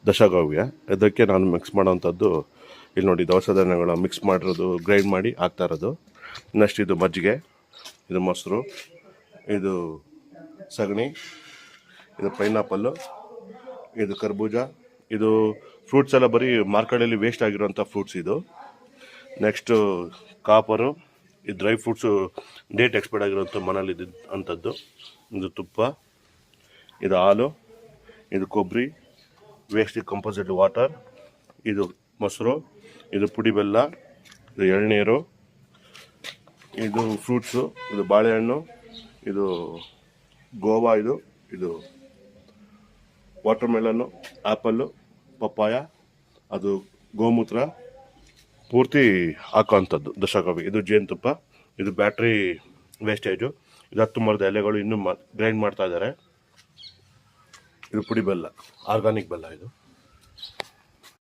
ದಶಗವ್ಯ. ಇದಕ್ಕೆ ನಾನು ಮಿಕ್ಸ್ ಮಾಡೋವಂಥದ್ದು ಇಲ್ಲಿ ನೋಡಿ, ದವಸ ಧಾನ್ಯಗಳು ಮಿಕ್ಸ್ ಮಾಡಿರೋದು, ಗ್ರೈಂಡ್ ಮಾಡಿ ಹಾಕ್ತಾ ಇರೋದು. ನೆಕ್ಸ್ಟ್ ಇದು ಮಜ್ಜಿಗೆ, ಇದು ಮೊಸರು, ಇದು ಸಗಣಿ, ಇದು ಪೈನಾಪಲ್ಲು, ಇದು ಕರ್ಬೂಜ. ಇದು ಫ್ರೂಟ್ಸ್ ಎಲ್ಲ ಬರೀ ಮಾರ್ಕೆಟಲ್ಲಿ ವೇಸ್ಟ್ ಆಗಿರೋಂಥ ಫ್ರೂಟ್ಸ್ ಇದು. ನೆಕ್ಸ್ಟು ಕಾಪರು, ಇದು ಡ್ರೈ ಫ್ರೂಟ್ಸು ಡೇಟ್ ಎಕ್ಸ್ಪೈರ್ಡ್ ಆಗಿರೋಂಥ ಮನೇಲಿ ಅಂಥದ್ದು. ಇದು ತುಪ್ಪ, ಇದು ಹಾಲು, ಇದು ಕೊಬ್ಬರಿ, ವೇಸ್ಟ್ ಕಂಪೋಸಿಟ್ ವಾಟರ್, ಇದು ಮೊಸರು, ಇದು ಪುಡಿ ಬೆಲ್ಲ, ಇದು ಎಳ್ನೀರು, ಇದು ಫ್ರೂಟ್ಸು, ಇದು ಬಾಳೆಹಣ್ಣು, ಇದು ಗೋವಾ, ಇದು ವಾಟರ್ ಮೆಲನ್ನು, ಆ್ಯಪಲ್ಲು, ಪಪ್ಪಾಯ, ಅದು ಗೋಮೂತ್ರ ಪೂರ್ತಿ ಹಾಕೋವಂಥದ್ದು ದಶಗವ್ಯ. ಇದು ಜೇನುತುಪ್ಪ, ಇದು ಬ್ಯಾಟ್ರಿ ವೇಸ್ಟೇಜು, ಇದು 10 ಮರದ ಎಲೆಗಳು ಇನ್ನೂ ಗ್ರೈಂಡ್ ಮಾಡ್ತಾ ಇದ್ದಾರೆ. ಇದು ಪುಡಿ ಬೆಲ್ಲ, ಆರ್ಗಾನಿಕ್ ಬೆಲ್ಲ ಇದು.